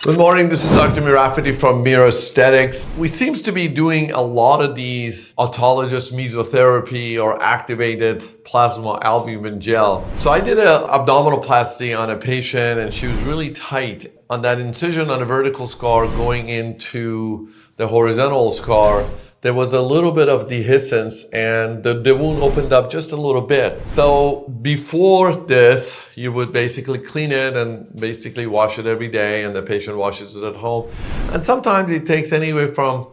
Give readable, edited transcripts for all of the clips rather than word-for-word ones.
Good morning, this is Dr. Mirafhidi from Mirafhidi. We seem to be doing a lot of these autologous mesotherapy or activated plasma albumin gel. So I did an abdominoplasty on a patient and she was really tight. On that incision on a vertical scar going into the horizontal scar, there was a little bit of dehiscence and the wound opened up just a little bit. So before this, you would basically clean it and basically wash it every day, and the patient washes it at home. And sometimes it takes anywhere from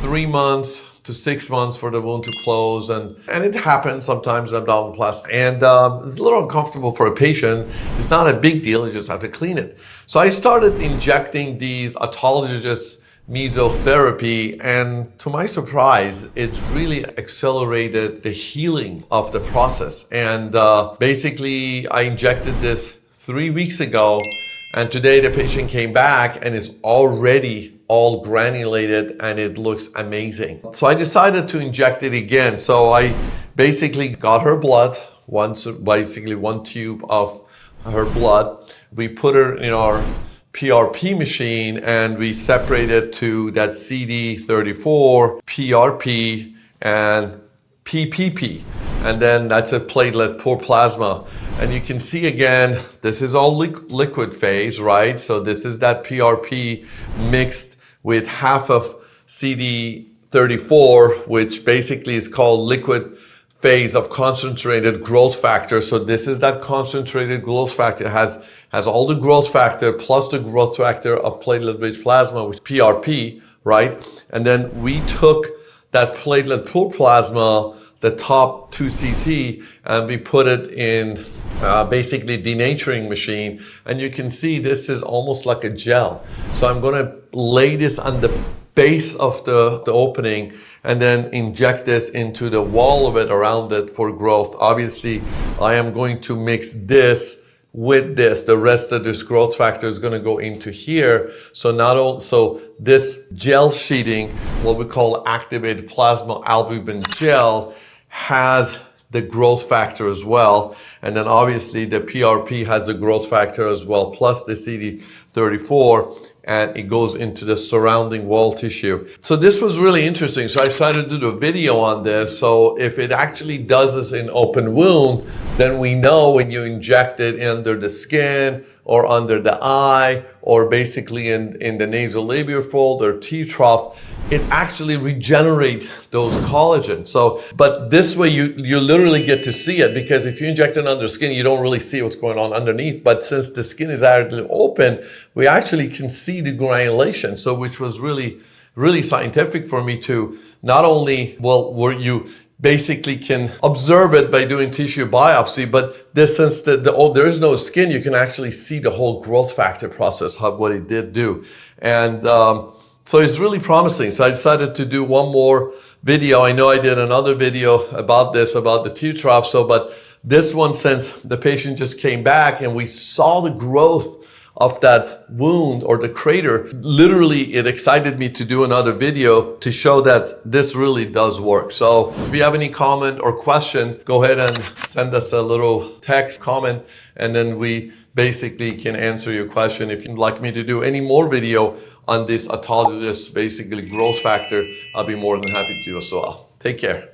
3 months to 6 months for the wound to close. And it happens sometimes in abdominoplasty. And it's a little uncomfortable for a patient. It's not a big deal, you just have to clean it. So I started injecting these autologous mesotherapy, and to my surprise, it really accelerated the healing of the process. And basically, I injected this 3 weeks ago, and today the patient came back and is already all granulated and it looks amazing. So I decided to inject it again. So I basically got her blood, basically one tube of her blood. We put her in our PRP machine and we separated to that CD34, PRP, and PPP. And then that's a platelet-rich plasma. And you can see again, this is all liquid phase, right? So this is that PRP mixed with half of CD34, which basically is called liquid phase of concentrated growth factor. So this is that concentrated growth factor. It has all the growth factor plus the growth factor of platelet-rich plasma, which is PRP, right? And then we took that platelet-rich plasma, the top 2 cc, and we put it in basically denaturing machine. And you can see this is almost like a gel. So I'm gonna lay this on the base of the opening and then inject this into the wall of it, around it for growth. Obviously, I am going to mix this with this. The rest of this growth factor is going to go into here. So this gel sheeting, what we call activated plasma albumin gel, has the growth factor as well. And then obviously the PRP has a growth factor as well, plus the CD34, and it goes into the surrounding wall tissue. So this was really interesting. So I decided to do a video on this. So if it actually does this in open wound, then we know when you inject it under the skin or under the eye or basically in the nasolabial fold or T-trough, it actually regenerates those collagen. So, but this way you literally get to see it, because if you inject it under skin, you don't really see what's going on underneath. But since the skin is actually open, we actually can see the granulation. So, which was really, really scientific for me to not only, where you basically can observe it by doing tissue biopsy, but this, since there is no skin, you can actually see the whole growth factor process, what it did do. And so it's really promising. So I decided to do one more video. I know I did another video about this, about the T-trough. So, but this one, since the patient just came back and we saw the growth of that wound or the crater, literally it excited me to do another video to show that this really does work. So if you have any comment or question, go ahead and send us a little text comment, and then we basically can answer your question. If you'd like me to do any more video on this autologous basically growth factor, I'll be more than happy to do as well. Take care.